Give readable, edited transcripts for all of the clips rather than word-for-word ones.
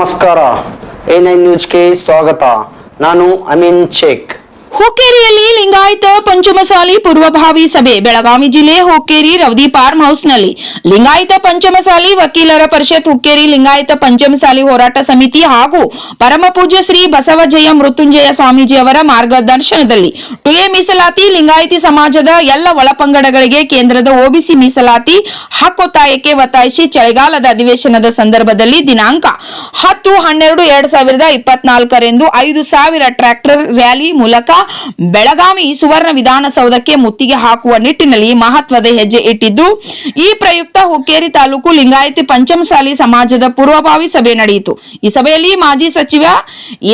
ನಮಸ್ಕಾರ A9 ನ್ಯೂಸ್ಗೆ ಸ್ವಾಗತ. ನಾನು ಅಮೀನ್ ಶೇಖ್. ಹುಕ್ಕೇರಿಯಲ್ಲಿ ಲಿಂಗಾಯತ ಪಂಚಮಸಾಲಿ ಪೂರ್ವಭಾವಿ ಸಭೆ. ಬೆಳಗಾವಿ ಜಿಲ್ಲೆ ಹುಕ್ಕೇರಿ ರವದಿ ಫಾರ್ಮ್ ಹೌಸ್ನಲ್ಲಿ ಲಿಂಗಾಯತ ಪಂಚಮಸಾಲಿ ವಕೀಲರ ಪರಿಷತ್, ಹುಕ್ಕೇರಿ ಲಿಂಗಾಯತ ಪಂಚಮಸಾಲಿ ಹೋರಾಟ ಸಮಿತಿ ಹಾಗೂ ಪರಮಪೂಜ್ಯ ಶ್ರೀ ಬಸವಜಯ ಮೃತ್ಯುಂಜಯ ಸ್ವಾಮೀಜಿ ಅವರ ಮಾರ್ಗದರ್ಶನದಲ್ಲಿ 2A ಮೀಸಲಾತಿ ಲಿಂಗಾಯತಿ ಸಮಾಜದ ಎಲ್ಲ ಒಳಪಂಗಡಗಳಿಗೆ ಕೇಂದ್ರದ OBC ಮೀಸಲಾತಿ ಹಕ್ಕೊತ್ತಾಯಕ್ಕೆ ಒತ್ತಾಯಿಸಿ ಚಳಿಗಾಲದ ಅಧಿವೇಶನದ ಸಂದರ್ಭದಲ್ಲಿ ದಿನಾಂಕ 10/12/2024 5,000 ಟ್ರ್ಯಾಕ್ಟರ್ ರ್ಯಾಲಿ ಮೂಲಕ ಬೆಳಗಾವಿ ಸುವರ್ಣ ವಿಧಾನಸೌಧಕ್ಕೆ ಮುತ್ತಿಗೆ ಹಾಕುವ ನಿಟ್ಟಿನಲ್ಲಿ ಮಹತ್ವದ ಹೆಜ್ಜೆ ಇಟ್ಟಿದ್ದು, ಈ ಪ್ರಯುಕ್ತ ಹುಕ್ಕೇರಿ ತಾಲೂಕು ಲಿಂಗಾಯತಿ ಪಂಚಮಸಾಲಿ ಸಮಾಜದ ಪೂರ್ವಭಾವಿ ಸಭೆ ನಡೆಯಿತು. ಈ ಸಭೆಯಲ್ಲಿ ಮಾಜಿ ಸಚಿವ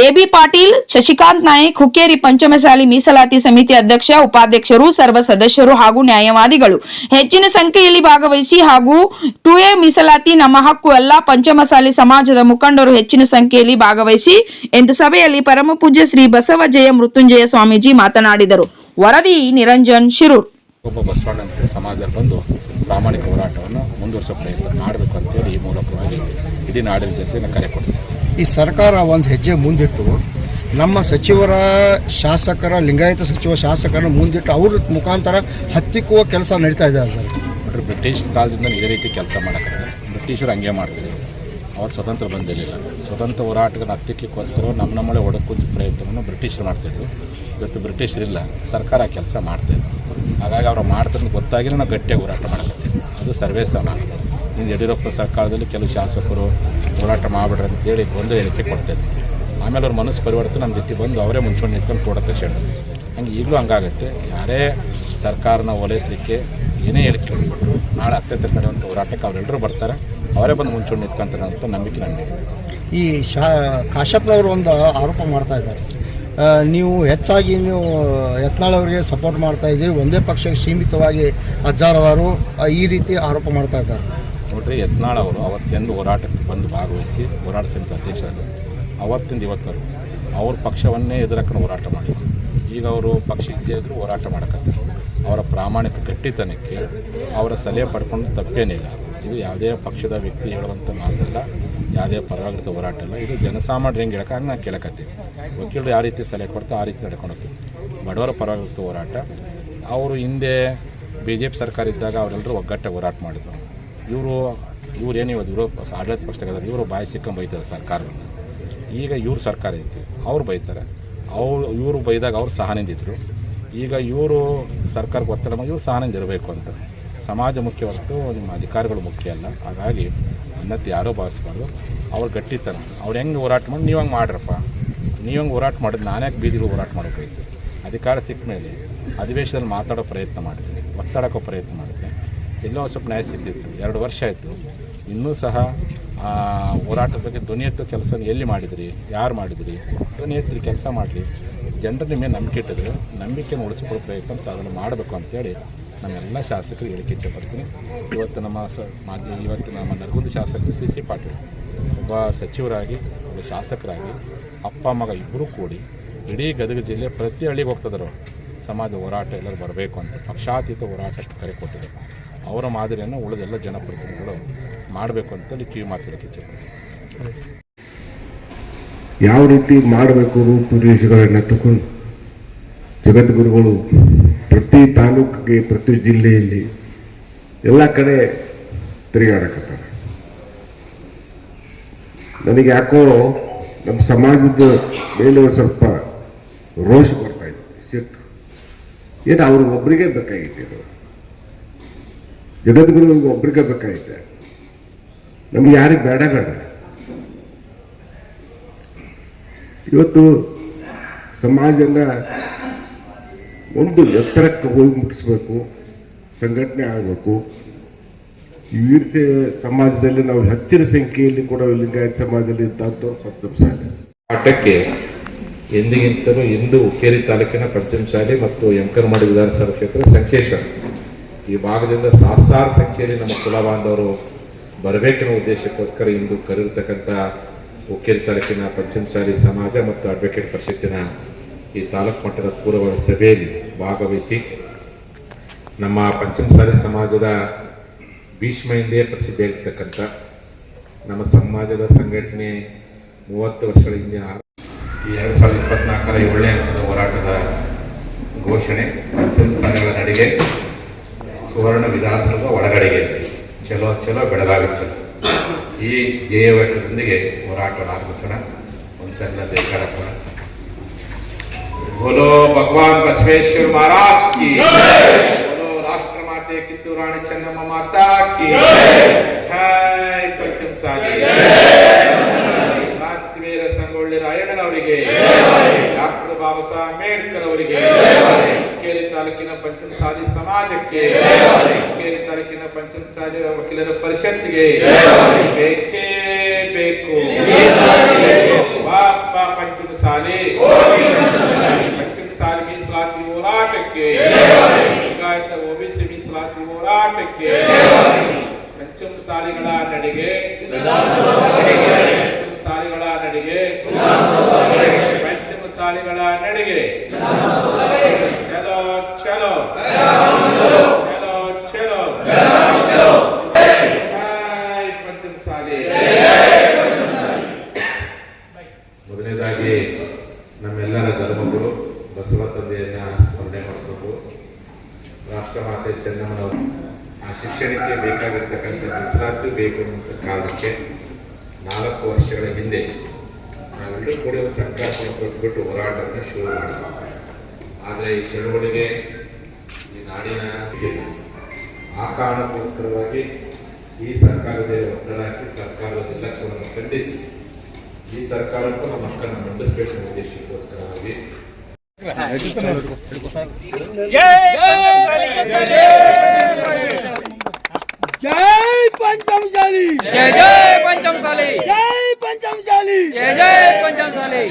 AB ಪಾಟೀಲ್, ಶಶಿಕಾಂತ್ ನಾಯಕ್, ಹುಕ್ಕೇರಿ ಪಂಚಮಸಾಲಿ ಮೀಸಲಾತಿ ಸಮಿತಿ ಅಧ್ಯಕ್ಷ, ಉಪಾಧ್ಯಕ್ಷರು, ಸರ್ವ ಸದಸ್ಯರು ಹಾಗೂ ನ್ಯಾಯವಾದಿಗಳು ಹೆಚ್ಚಿನ ಸಂಖ್ಯೆಯಲ್ಲಿ ಭಾಗವಹಿಸಿ ಹಾಗೂ 2A ಮೀಸಲಾತಿ ನಮ್ಮ ಹಕ್ಕು, ಎಲ್ಲಾ ಪಂಚಮಸಾಲಿ ಸಮಾಜದ ಮುಖಂಡರು ಹೆಚ್ಚಿನ ಸಂಖ್ಯೆಯಲ್ಲಿ ಭಾಗವಹಿಸಿ ಎಂದು ಸಭೆಯಲ್ಲಿ ಪರಮಪೂಜ್ಯ ಶ್ರೀ ಬಸವಜಯ ಮೃತ್ಯುಂಜಯ ಸ್ವಾಮೀಜಿ ಮಾತನಾಡಿದರು. ವರದಿ ನಿರಂಜನ್ ಶಿರೂರ್. ಒಬ್ಬ ಬಸವಣ್ಣಂತೆ ಸಮಾಜ ಬಂದು ಪ್ರಾಮಾಣಿಕ ಹೋರಾಟವನ್ನು ಮುಂದುವರಿಸುವ ಪ್ರಯತ್ನ ಮಾಡಬೇಕು ಅಂತೇಳಿ ಈ ಮೂಲಕವಾಗಿ ಇಡೀ ನಾಡಿನ ಜನತೆಯನ್ನು ಕರೆ ಕೊಡ್ತೀವಿ. ಈ ಸರ್ಕಾರ ಒಂದು ಹೆಜ್ಜೆ ಮುಂದಿಟ್ಟು ನಮ್ಮ ಸಚಿವರ, ಶಾಸಕರ, ಲಿಂಗಾಯತ ಸಚಿವ ಶಾಸಕರ ಮುಂದಿಟ್ಟು ಅವ್ರ ಮುಖಾಂತರ ಹತ್ತಿಕ್ಕುವ ಕೆಲಸ ನಡೀತಾ ಇದೆ ಸರ್. ನೋಡ್ರಿ, ಬ್ರಿಟಿಷ್ ಕಾಲದಿಂದ ಇದೇ ರೀತಿ ಕೆಲಸ ಮಾಡೋಕ್ಕಾಗಲ್ಲ. ಬ್ರಿಟಿಷರು ಹಂಗೆ ಮಾಡ್ತಿದ್ರು. ಅವತ್ತು ಸ್ವತಂತ್ರ ಬಂದಿರಲಿಲ್ಲ. ಸ್ವತಂತ್ರ ಹೋರಾಟಗಳನ್ನು ಹತ್ತಿಕ್ಕೋಸ್ಕರ ನಮ್ಮಳೆ ಒಡಕುಂಚು ಪ್ರಯತ್ನವನ್ನು ಬ್ರಿಟಿಷರು ಮಾಡ್ತಾಯಿದ್ರು. ಇವತ್ತು ಬ್ರಿಟಿಷರಿಲ್ಲ, ಸರ್ಕಾರ ಕೆಲಸ ಮಾಡ್ತಾಯಿದ್ರು. ಹಾಗಾಗಿ ಅವರು ಮಾಡ್ತಾರೆ ಗೊತ್ತಾಗಿರೋ ನಾವು ಗಟ್ಟಿಯಾಗಿ ಹೋರಾಟ ಮಾಡಕತ್ತೀವಿ. ಅದು ಸರ್ವೇ ಸಮಾನ. ಇನ್ನು ಯಡಿಯೂರಪ್ಪ ಸರ್ಕಾರದಲ್ಲಿ ಕೆಲವು ಶಾಸಕರು ಹೋರಾಟ ಮಾಡಿಬಿಡ್ರಿ ಅಂತೇಳಿ ಒಂದು ಹೇಳಿಕೆ ಕೊಡ್ತಾಯಿದ್ರು. ಆಮೇಲೆ ಅವ್ರ ಮನಸ್ಸು ಪರಿವರ್ತನೆ ನಮ್ಮ ಜೊತೆ ಬಂದು ಅವರೇ ಮುಂಚೂಣಿ ನಿಂತ್ಕೊಂಡು ಕೊಡೋ ತಕ್ಷಣ ಹಂಗೆ ಈಗಲೂ ಹಂಗಾಗುತ್ತೆ. ಯಾರೇ ಸರ್ಕಾರನ ಓಲೈಸಲಿಕ್ಕೆ ಏನೇ ಹೇಳಿಕೆ ಕೊಟ್ಬಿಟ್ರು ನಾಳೆ ಅತ್ಯಂತ ಕಡೆಯುವಂಥ ಹೋರಾಟಕ್ಕೆ ಅವರೆಲ್ಲರೂ ಬರ್ತಾರೆ, ಅವರೇ ಬಂದು ಮುಂಚೂಣಿ ನಿಂತ್ಕೊಂತಾರೆ ಅಂತ ನಂಬಿಕೆ ನನಗೆ. ಈ ಕಾಶ್ಯಪ್ನವರು ಒಂದು ಆರೋಪ ಮಾಡ್ತಾ ಇದ್ದಾರೆ, ನೀವು ಹೆಚ್ಚಾಗಿ ಯತ್ನಾಳ್ ಅವರಿಗೆ ಸಪೋರ್ಟ್ ಮಾಡ್ತಾ ಇದ್ದೀರಿ, ಒಂದೇ ಪಕ್ಷಕ್ಕೆ ಸೀಮಿತವಾಗಿ ಅಜ್ಜಾರದಾರು ಈ ರೀತಿ ಆರೋಪ ಮಾಡ್ತಾ ಇದ್ದಾರೆ. ನೋಡ್ರಿ, ಯತ್ನಾಳ್ ಅವರು ಅವತ್ತಿಂದು ಹೋರಾಟಕ್ಕೆ ಬಂದು ಭಾಗವಹಿಸಿ ಹೋರಾಟ ಸಮಿತಿ ಅಧ್ಯಕ್ಷರಾದರು. ಅವತ್ತಿಂದ ಇವತ್ತಿನವರು ಅವ್ರ ಪಕ್ಷವನ್ನೇ ಎದುರಾಕೊಂಡು ಹೋರಾಟ ಮಾಡಿದ್ರು. ಈಗ ಅವರು ಪಕ್ಷ ಇದ್ದೇ ಇದ್ದರೂ ಹೋರಾಟ ಮಾಡಕತ್ತಾರೆ. ಅವರ ಪ್ರಾಮಾಣಿಕ ಗಟ್ಟಿತನಕ್ಕೆ ಅವರ ಸಲಹೆ ಪಡ್ಕೊಂಡು ತಪ್ಪೇನಿಲ್ಲ. ಇದು ಯಾವುದೇ ಪಕ್ಷದ ವ್ಯಕ್ತಿ ಹೇಳುವಂಥ ಮಾತಲ್ಲ, ಯಾವುದೇ ಪರವಾಗಿರೋ ಹೋರಾಟ ಇಲ್ಲ. ಇದು ಜನಸಾಮಾನ್ಯರು ಹೆಂಗೆ ಹೇಳಕ್ಕೆ ಹಂಗೆ ನಾವು ಕೇಳಕತ್ತೀವಿ. ವಕೀಲರು ಯಾವ ರೀತಿ ಸಲಹೆ ಕೊಡ್ತಾರೆ ಆ ರೀತಿ ನಡ್ಕೊಂಡು ಹೋಗ್ತೀವಿ. ಬಡವರ ಪರವಾಗಿರೋ ಹೋರಾಟ. ಅವರು ಹಿಂದೆ BJP ಸರ್ಕಾರ ಇದ್ದಾಗ ಅವರೆಲ್ಲರೂ ಒಗ್ಗಟ್ಟಾಗಿ ಹೋರಾಟ ಮಾಡಿದ್ರು. ಇವರೇನು ಇವತ್ತು ಆಡಳಿತ ಪಕ್ಷದಾಗ ಇವರು ಬಾಯಿ ಸಿಕ್ಕಂಡು ಬೈತಾರೆ ಸರ್ಕಾರವನ್ನು. ಈಗ ಇವ್ರ ಸರ್ಕಾರ ಇತ್ತು, ಅವ್ರು ಬೈತಾರೆ. ಇವರು ಬೈದಾಗ ಅವ್ರು ಸಹನೆಯಿಂದಿದ್ರು. ಈಗ ಇವರು ಸರ್ಕಾರಕ್ಕೆ ಒತ್ತಡ ಮಾಡಿ ಇವರು ಸಹನೆಯಿಂದ ಇರಬೇಕು ಅಂತ. ಸಮಾಜ ಮುಖ್ಯ ಹೊರತು ನಿಮ್ಮ ಅಧಿಕಾರಿಗಳು ಮುಖ್ಯ ಅಲ್ಲ. ಹಾಗಾಗಿ ಅನ್ನತ್ತೆ ಯಾರೂ ಭಾವಿಸ್ಬಾರ್ದು. ಅವ್ರು ಗಟ್ಟಿತನ, ಅವ್ರು ಹೆಂಗೆ ಹೋರಾಟ ಮಾಡಿ ನೀವು ಹಂಗೆ ಮಾಡ್ರಪ್ಪ, ನೀವು ಹಂಗೆ ಹೋರಾಟ ಮಾಡಿದ್ರೆ ನಾನ್ಯಾಕೆ ಬೀದಿಗಳು ಹೋರಾಟ ಮಾಡೋಕ್ಕಾಯ್ತು. ಅಧಿಕಾರ ಸಿಕ್ಕ ಮೇಲೆ ಅಧಿವೇಶನದಲ್ಲಿ ಮಾತಾಡೋ ಪ್ರಯತ್ನ ಮಾಡ್ತೀನಿ, ಒತ್ತಡಕ್ಕೋ ಪ್ರಯತ್ನ ಮಾಡ್ತೀನಿ. ಎಲ್ಲೋ ಸ್ವಲ್ಪ ನ್ಯಾಯ ಸಿಗ್ತಿತ್ತು. 2 ವರ್ಷ ಆಯಿತು, ಇನ್ನೂ ಸಹ ಹೋರಾಟದ ಬಗ್ಗೆ ಧ್ವನಿ ಎತ್ತೋ ಕೆಲಸ ಎಲ್ಲಿ ಮಾಡಿದಿರಿ, ಯಾರು ಮಾಡಿದಿರಿ? ಧ್ವನಿ ಎತ್ತಿ ಕೆಲಸ ಮಾಡಲಿ. ಜನರ ನಿಮ್ಮ ನಂಬಿಕೆ ಇಟ್ಟಿದ್ರೆ ನಂಬಿಕೆಯನ್ನು ಉಳಿಸ್ಕೊಳ್ಳೋ ಪ್ರಯತ್ನ ಅಂತ ಅದನ್ನು ಮಾಡಬೇಕು ಅಂತೇಳಿ ನಮ್ಮೆಲ್ಲ ಶಾಸಕರು ಹೇಳಿಕೆ ಇಚ್ಛೆಪಡ್ತೀನಿ. ಇವತ್ತು ನಮ್ಮ ನರಗುಂದ ಶಾಸಕರು CC ಪಾಟೀಲ್ ಒಬ್ಬ ಸಚಿವರಾಗಿ, ಒಬ್ಬ ಶಾಸಕರಾಗಿ, ಅಪ್ಪ ಮಗ ಇಬ್ಬರೂ ಕೂಡಿ ಇಡೀ ಗದಗ ಜಿಲ್ಲೆ ಪ್ರತಿ ಹಳ್ಳಿಗೆ ಹೋಗ್ತಿದ್ರು. ಸಮಾಜ ಹೋರಾಟ ಎಲ್ಲರೂ ಬರಬೇಕು ಅಂತ ಪಕ್ಷಾತೀತ ಹೋರಾಟಕ್ಕೆ ಕರೆ ಕೊಟ್ಟಿದ್ದಾರೆ. ಅವರ ಮಾದರಿಯನ್ನು ಉಳಿದೆಲ್ಲ ಜನಪ್ರತಿನಿಧಿಗಳು ಮಾಡಬೇಕು ಅಂತೇಳಿ ಕಿವಿ ಮಾತಾಡೋಕ್ಕೆ ಇಚ್ಛೆಪಡ್ತೀನಿ. ಯಾವ ರೀತಿ ಮಾಡಬೇಕು ರೂಪುರೇಷೆಗಳನ್ನು ತಗೊಂಡು ಜಗದ್ಗುರುಗಳು ಪ್ರತಿ ತಾಲೂಕಿಗೆ, ಪ್ರತಿ ಜಿಲ್ಲೆಯಲ್ಲಿ ಎಲ್ಲ ಕಡೆ ತಿರುಗಾಡಕತ್ತಾರೆ. ನನಗೆ ಯಾಕೋ ನಮ್ಮ ಸಮಾಜದ ಮೇಲೆ ಸ್ವಲ್ಪ ರೋಷ ಬರ್ತಾ ಇದೆ, ಸಿಟ್ಟು. ಏನು ಅವರು ಒಬ್ಬರಿಗೆ ಬೇಕಾಗಿತ್ತು, ಜಗದ್ಗುರುವಿಗೆ ಒಬ್ಬರಿಗೆ ಬೇಕಾಗಿದೆ, ನಮ್ಗೆ ಯಾರಿಗೆ ಬೇಡ. ಇವತ್ತು ಸಮಾಜನ ಒಂದು ಎತ್ತರಕ್ಕೆ ಹೋಗಿ ಮುಟ್ಟಿಸ್ಬೇಕು, ಸಂಘಟನೆ ಆಗಬೇಕು. ಈ ವೀರಶೈವ ಸಮಾಜದಲ್ಲಿ ನಾವು ಹೆಚ್ಚಿನ ಸಂಖ್ಯೆಯಲ್ಲಿ ಕೂಡ ಲಿಂಗಾಯತ ಸಮಾಜದಲ್ಲಿ ಇದ್ದಂಥವ್ರು ಪಂಚಮಸಾಲಿ ಆಟಕ್ಕೆ ಎಂದಿಗಿಂತಲೂ ಇಂದು ಹುಕ್ಕೇರಿ ತಾಲೂಕಿನ ಪಂಚಮಸಾಲಿ ಮತ್ತು ಯಮಕನಮರಡಿ ವಿಧಾನಸಭಾ ಕ್ಷೇತ್ರ ಸಂಕೇಶ್ವರ ಈ ಭಾಗದಿಂದ ಸಹಸ್ರಾರು ಸಂಖ್ಯೆಯಲ್ಲಿ ನಮ್ಮ ಕುಲ ಬಾಂಧವರು ಬರಬೇಕೆನ್ನುವ ಉದ್ದೇಶಕ್ಕೋಸ್ಕರ ಇಂದು ಕರೆದಿರ್ತಕ್ಕಂಥ ಹುಕ್ಕೇರಿ ತಾಲೂಕಿನ ಪಂಚಮಸಾಲಿ ಸಮಾಜ ಮತ್ತು ಅಡ್ವೊಕೇಟ್ ಪರಿಷತ್ತಿನ ಈ ತಾಲೂಕು ಮಟ್ಟದ ಪೂರ್ವ ಸಭೆಯಲ್ಲಿ ಭಾಗವಹಿಸಿ ನಮ್ಮ ಪಂಚಮಸಾಲಿ ಸಮಾಜದ ಭೀಷ್ಮ ಎಂದೇ ಪ್ರಸಿದ್ಧಿಯಾಗಿರ್ತಕ್ಕಂಥ ನಮ್ಮ ಸಮಾಜದ ಸಂಘಟನೆ 30 ವರ್ಷಗಳ ಹಿಂದಿನ ಈ 2024ರ 7ನೇ ಹಂತದ ಹೋರಾಟದ ಘೋಷಣೆ ಪಂಚಮಸಾಲಿಗಳ ನಡಿಗೆ ಸುವರ್ಣ ವಿಧಾನಸೌಧ ಒಳಗಡೆಗೆ ಚಲೋ ಚಲೋ ಬೆಳಗಾವಿ ಚಲೋ ಈ ಧ್ಯೇಯವಾಕ್ಯದೊಂದಿಗೆ ಹೋರಾಟವನ್ನು ಆರಂಭಿಸೋಣ. ಒಂದು ಸಣ್ಣ ಜಯಕಾರ ಹಾಕೋಣ. बोलो भगवान बसवेश्वर महाराज की बोलो राष्ट्र माते कित्तूर रानी ಚೆನ್ನಮ್ಮ माता की जय पंचमसाली ಕ್ರಾಂತಿವೀರ ಸಂಗೊಳ್ಳಿ ರಾಯಣ್ಣನವರಿಗೆ ಡಾಕ್ಟರ್ ಬಾಬಾ ಸಾಹೇಬ್ ಅಂಬೇಡ್ಕರ್ ಅವರಿಗೆ ಹುಕ್ಕೇರಿ ತಾಲೂಕಿನ ಪಂಚಮಸಾಲಿ ಸಮಾಜಕ್ಕೆ ಹುಕ್ಕೇರಿ ತಾಲೂಕಿನ ಪಂಚಮಸಾಲಿ ವಕೀಲರ ಪರಿಷತ್ಗೆ ಬೇಕೇ ಬೇಕು ಬಾಪ ಪಂಚಮಸಾಲಿ ಪಂಚಮಸಾಲಿ ಮೀಸಲಾತಿ ಹೋರಾಟಕ್ಕೆ ಲಿಂಗಾಯತ ಓಬಿಸಿ ಮೀಸಲಾತಿ ಹೋರಾಟಕ್ಕೆ ಪಂಚಮಸಾಲಿಗಳ ನಡಿಗೆ ಪಂಚಮಸಾಲಿಗಳ ನಡಿಗೆ ಪಂಚಮಸಾಲಿಗಳ ನಡಿಗೆ ಚಲೋ ಚಲೋ ಚಲೋ ಚಲೋ ಜೈ ಪಂಚಮಸಾಲಿ. ಮೊದಲನೇದಾಗಿ ನಮ್ಮೆಲ್ಲರ ಧರ್ಮಗುರು ಬಸವ ತಂದೆಯನ್ನ ಸ್ಮರಣೆ ಮಾಡಬೇಕು. ರಾಷ್ಟ್ರಮಾತೆ ಚೆನ್ನಮ್ಮನವರು ಆ ಶಿಕ್ಷಣಕ್ಕೆ ಬೇಕಾಗಿರ್ತಕ್ಕಂಥ ಮೀಸಲಾತಿ ಬೇಕು ಅನ್ನುವಂಥ ಕಾರಣಕ್ಕೆ 4 ವರ್ಷಗಳ ಹಿಂದೆ ನಾವೆಲ್ಲರೂ ಕೂಡ ಒಂದು ಸಂಕಲ್ಪವನ್ನು ಕೊಟ್ಟುಬಿಟ್ಟು ಹೋರಾಟವನ್ನು ಶುರು ಮಾಡಿದ್ವಿ. ಆದರೆ ಈ ಚಳುವಳಿಗೆ ಈ ನಾಡಿನ ಇಲ್ಲ. ಆ ಕಾರಣಕ್ಕೋಸ್ಕರವಾಗಿ ಈ ಸರ್ಕಾರದ ಒತ್ತಡ ಹಾಕಿ ಸರ್ಕಾರದ ನಿರ್ಲಕ್ಷ್ಯವನ್ನು ಖಂಡಿಸಿ ಈ ಸರ್ಕಾರಕ್ಕೂ ನಮ್ಮ ಮಕ್ಕಳನ್ನು ಮಂಡಿಸಬೇಕು ಅನ್ನೋ ಉದ್ದೇಶಕ್ಕೋಸ್ಕರವಾಗಿ जय पंचमसाली, जय जय पंचमसाली, जय पंचमसाली, जय जय पंचमसाली.